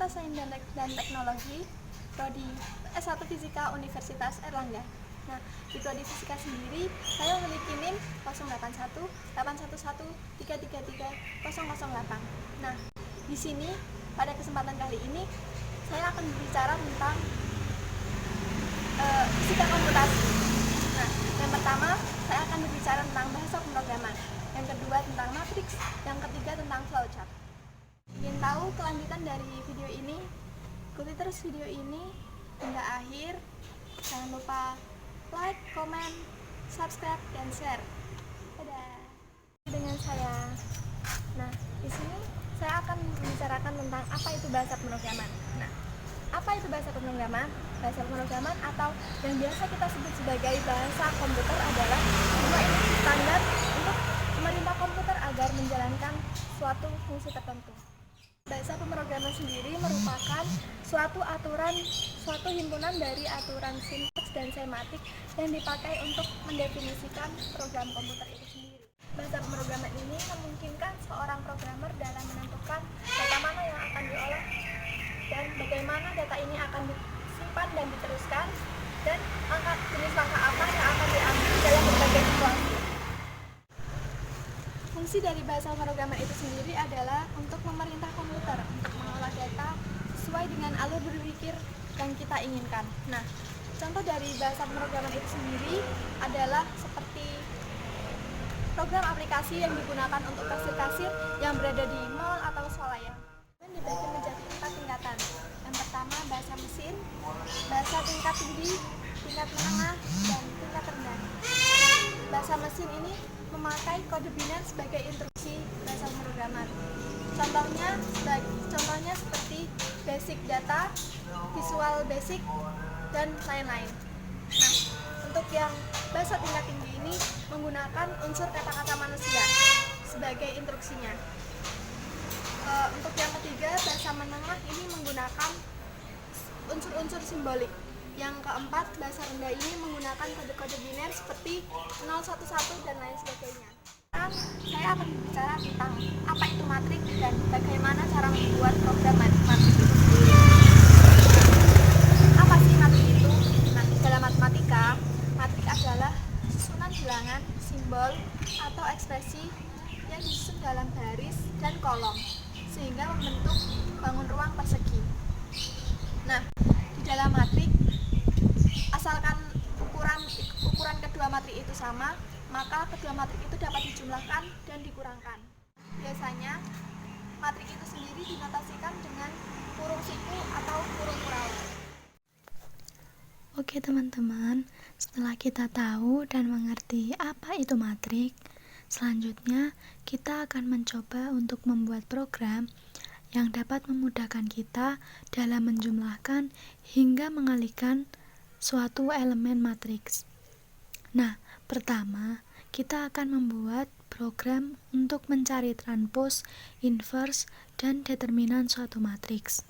Fakultas Sains dan Teknologi, Prodi S1 Fisika Universitas Erlangga. Nah, di Prodi Fisika sendiri, saya memiliki NIM 081 811 333 008. Nah, di sini pada kesempatan kali ini saya akan berbicara tentang fisika komputasi. Nah, yang pertama saya akan berbicara tentang bahasa pemrograman, yang kedua tentang matriks, yang ketiga tentang flowchart. Ingin tahu kelanjutan dari video ini? Ikuti terus video ini hingga akhir. Jangan lupa like, comment, subscribe, dan share. Dadah. Dengan saya. Nah, di sini saya akan membicarakan tentang apa itu bahasa pemrograman. Nah, apa itu bahasa pemrograman? Bahasa pemrograman atau yang biasa kita sebut sebagai bahasa komputer adalah sebuah unit standar untuk memerintah komputer agar menjalankan suatu fungsi tertentu. Bahasa pemrograman sendiri merupakan suatu himpunan dari aturan sintaks dan semantik yang dipakai untuk mendefinisikan program komputer itu sendiri. Bahasa pemrograman ini memungkinkan seorang programmer dalam menentukan data mana yang akan diolah dan bagaimana data ini akan disimpan dan diteruskan, dan jenis langkah apa yang akan diambil dalam berbagai situasi. Fungsi dari bahasa pemrograman itu sendiri adalah untuk memerintah komputer untuk mengolah data sesuai dengan alur berpikir yang kita inginkan. Nah, contoh dari bahasa pemrograman itu sendiri adalah seperti program aplikasi yang digunakan untuk kasir-kasir yang berada di mall atau swalayan. Dan dibagi menjadi 4 tingkatan. Yang pertama bahasa mesin, bahasa tingkat tinggi, tingkat menengah, dan tingkat rendah. Bahasa mesin ini memakai kode biner sebagai instruksi bahasa pemrograman. Contohnya seperti basic data, visual basic, dan lain-lain. Nah, untuk yang bahasa tingkat tinggi ini menggunakan unsur kata-kata manusia sebagai instruksinya. Untuk yang ketiga, bahasa menengah ini menggunakan unsur-unsur simbolik. Yang keempat, bahasa rendah ini menggunakan kode-kode biner seperti 011 dan lain sebagainya. Sekarang saya akan berbicara tentang apa itu matrik dan bagaimana cara membuat program matrik itu sendiri. Apa sih matrik itu? Nah, dalam matematika, matrik adalah susunan bilangan, simbol, atau ekspresi yang disusun dalam baris dan kolom sehingga membentuk bangun ruang persegi. Nah, di dalam matrik, asalkan ukuran kedua matrik itu sama, maka kedua matrik itu dapat dijumlahkan dan dikurangkan. Biasanya, matrik itu sendiri dinotasikan dengan kurung siku atau kurung kurau. Oke teman-teman, setelah kita tahu dan mengerti apa itu matrik, selanjutnya kita akan mencoba untuk membuat program yang dapat memudahkan kita dalam menjumlahkan hingga mengalihkan suatu elemen matriks. Nah, pertama, kita akan membuat program untuk mencari transpose, inverse, dan determinan suatu matriks.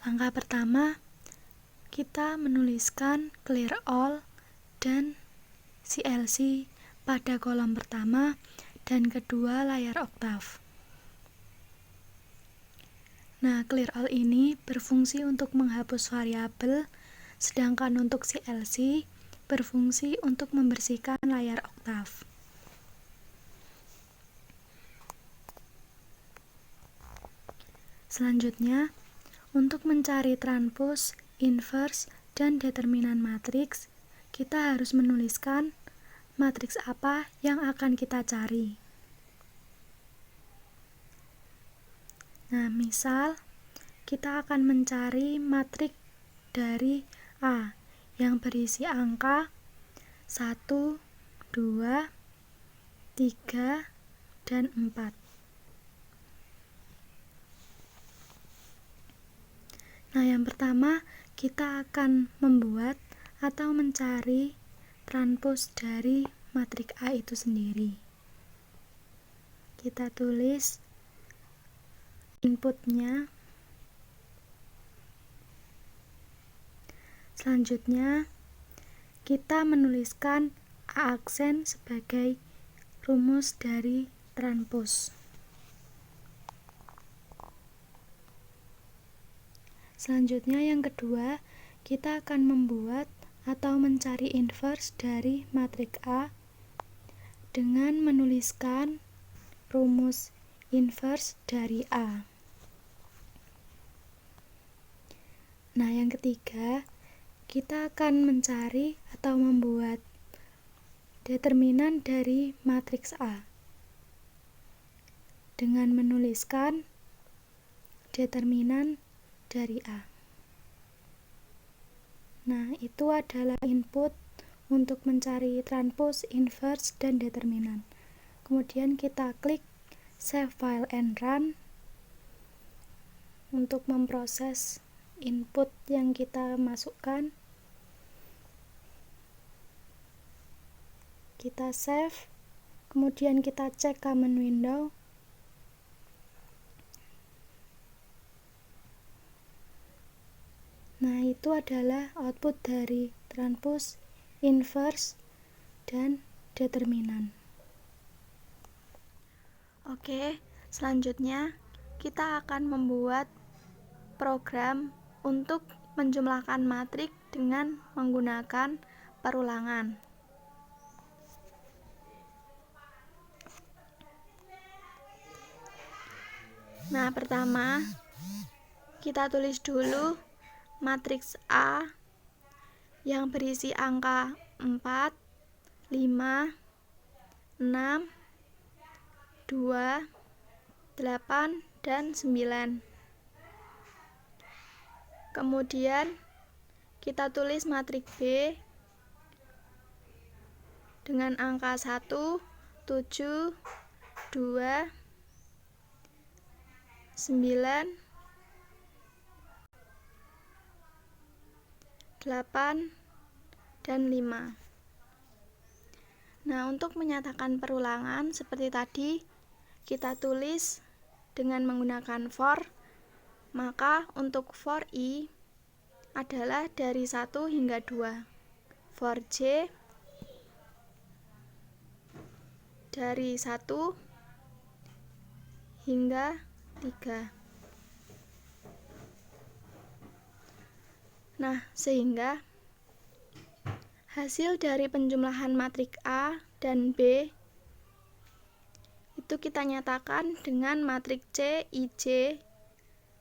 Langkah pertama, kita menuliskan clear all dan CLC pada kolom pertama dan kedua layar oktav. Nah, clear all ini berfungsi untuk menghapus variabel, sedangkan untuk CLC berfungsi untuk membersihkan layar oktav. Selanjutnya, untuk mencari transpose, inverse, dan determinan matriks, kita harus menuliskan matriks apa yang akan kita cari. Nah, misal kita akan mencari matriks dari A yang berisi angka 1, 2, 3, dan 4. Nah, yang pertama kita akan membuat atau mencari transpose dari matriks A itu sendiri. Kita tulis inputnya. Selanjutnya kita menuliskan A aksen sebagai rumus dari transpose. Selanjutnya yang kedua, kita akan membuat atau mencari inverse dari matriks A dengan menuliskan rumus inverse dari A. Nah, yang ketiga, kita akan mencari atau membuat determinan dari matriks A dengan menuliskan determinan dari A. Nah, itu adalah input untuk mencari transpose, inverse, dan determinan. Kemudian kita klik save file and run untuk memproses input yang kita masukkan. Kita save, kemudian kita cek command window. Nah, itu adalah output dari transpose, inverse, dan determinan. Oke, selanjutnya kita akan membuat program untuk menjumlahkan matriks dengan menggunakan perulangan. Nah, pertama kita tulis dulu matriks A yang berisi angka 4, 5, 6, 2, 8, dan 9. Kemudian kita tulis matriks B dengan angka 1, 7, 2, 9, 8, dan 5. Nah, untuk menyatakan perulangan seperti tadi, kita tulis dengan menggunakan for. Maka untuk for I adalah dari 1 hingga 2. For J dari 1 hingga 3. Nah, sehingga hasil dari penjumlahan matriks A dan B itu kita nyatakan dengan matriks C, IJ.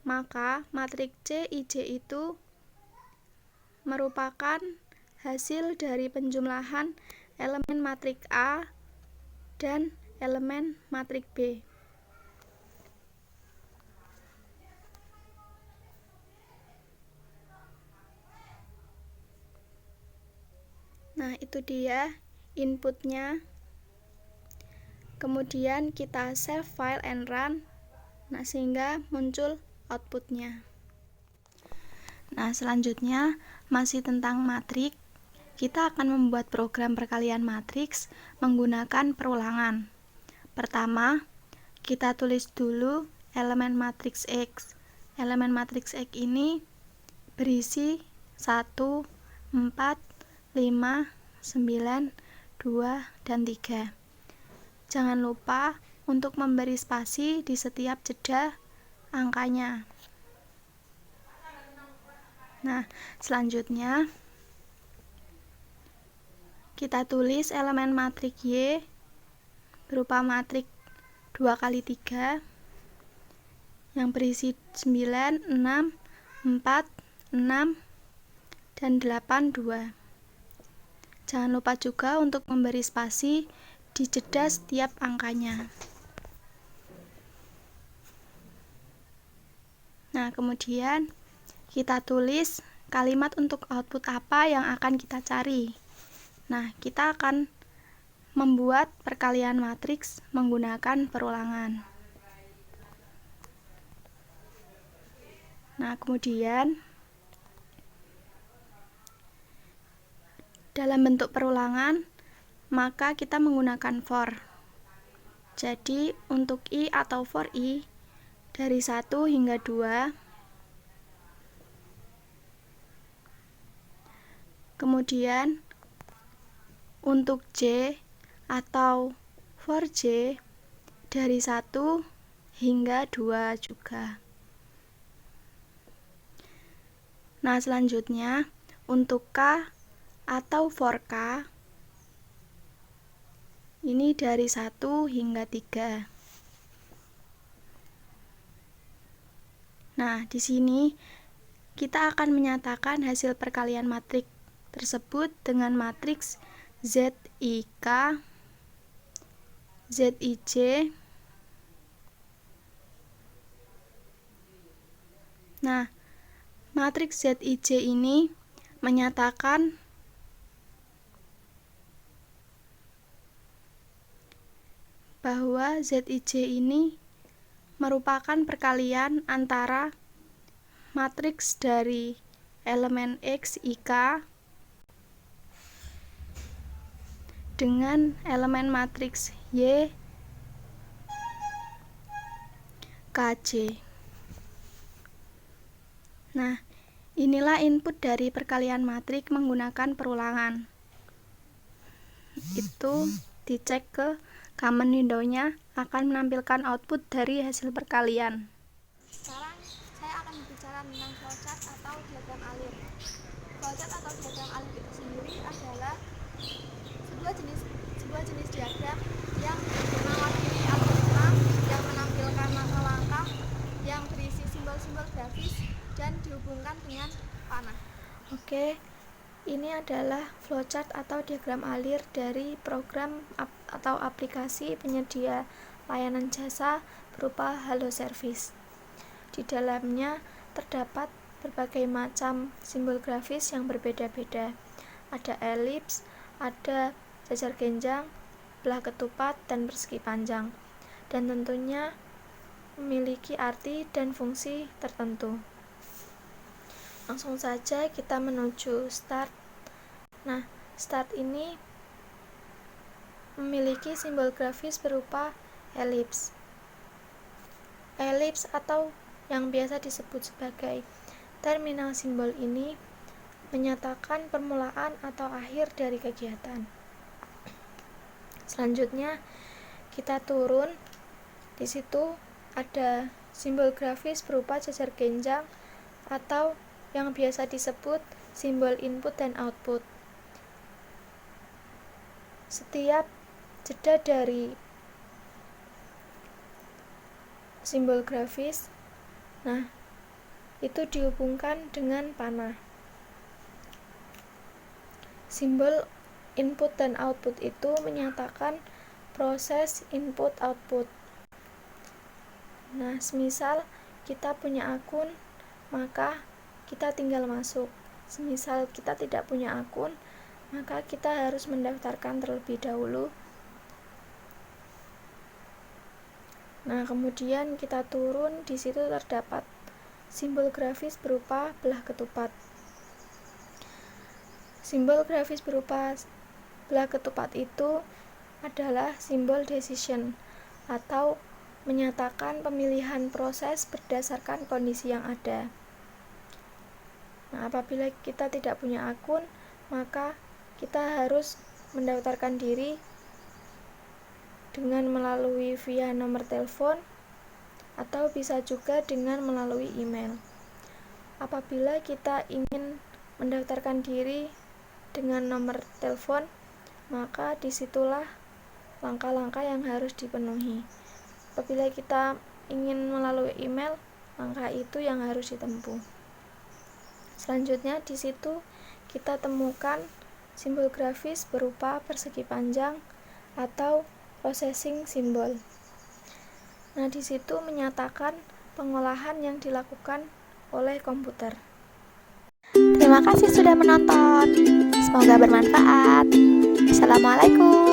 Maka matriks C, IJ itu merupakan hasil dari penjumlahan elemen matriks A dan elemen matriks B. Nah, itu dia inputnya. Kemudian kita save file and run. Nah, sehingga muncul outputnya. Nah, selanjutnya masih tentang matriks. Kita akan membuat program perkalian matriks menggunakan perulangan. Pertama, kita tulis dulu elemen matriks X. Elemen matriks X ini berisi 1, 4, 5, 9, 2, dan 3. Jangan lupa untuk memberi spasi di setiap jeda angkanya. Nah, selanjutnya kita tulis elemen matriks Y berupa matriks 2 kali 3 yang berisi 9, 6, 4, 6, dan 8, 2. Jangan lupa juga untuk memberi spasi di jeda setiap angkanya. Nah, kemudian kita tulis kalimat untuk output apa yang akan kita cari. Nah, kita akan membuat perkalian matriks menggunakan perulangan. Nah, kemudian dalam bentuk perulangan, maka kita menggunakan for. Jadi, untuk I atau for I dari 1 hingga 2. Kemudian untuk J atau for J dari 1 hingga 2 juga. Nah, selanjutnya untuk K atau for K ini dari 1 hingga 3. Nah, di sini kita akan menyatakan hasil perkalian matriks tersebut dengan matriks ZIK, ZIJ, nah, matriks ZIJ ini menyatakan bahwa ZIJ ini merupakan perkalian antara matriks dari elemen X IK dengan elemen matriks Y KJ. Nah, inilah input dari perkalian matrik menggunakan perulangan. Itu dicek ke common window-nya akan menampilkan output dari hasil perkalian. Sekarang saya akan berbicara tentang flowchart atau diagram alir. Flowchart atau diagram alir itu sendiri adalah sebuah jenis diagram yang mewakili algoritma yang menampilkan langkah-langkah yang berisi simbol-simbol grafis dan dihubungkan dengan panah. Oke, ini adalah flowchart atau diagram alir dari program atau aplikasi penyedia layanan jasa berupa Halo Service. Di dalamnya terdapat berbagai macam simbol grafis yang berbeda-beda. Ada elips, ada jajar genjang, belah ketupat, dan persegi panjang. Dan tentunya memiliki arti dan fungsi tertentu. Langsung saja kita menuju start. Nah, start ini memiliki simbol grafis berupa elips. Elips atau yang biasa disebut sebagai terminal simbol ini menyatakan permulaan atau akhir dari kegiatan. Selanjutnya kita turun. Di situ ada simbol grafis berupa jajar genjang atau yang biasa disebut simbol input dan output. Setiap jeda dari simbol grafis, nah, itu dihubungkan dengan panah. Simbol input dan output itu menyatakan proses input-output. Nah, semisal kita punya akun, maka kita tinggal masuk. Semisal kita tidak punya akun, maka kita harus mendaftarkan terlebih dahulu. Nah, kemudian kita turun, di situ terdapat simbol grafis berupa belah ketupat. Simbol grafis berupa belah ketupat itu adalah simbol decision atau menyatakan pemilihan proses berdasarkan kondisi yang ada. Nah, apabila kita tidak punya akun, maka kita harus mendaftarkan diri dengan melalui via nomor telepon atau bisa juga dengan melalui email. Apabila kita ingin mendaftarkan diri dengan nomor telepon, maka disitulah langkah-langkah yang harus dipenuhi. Apabila kita ingin melalui email, langkah itu yang harus ditempuh. Selanjutnya di situ kita temukan simbol grafis berupa persegi panjang atau processing symbol. Nah, di situ menyatakan pengolahan yang dilakukan oleh komputer. Terima kasih sudah menonton. Semoga bermanfaat. Assalamualaikum.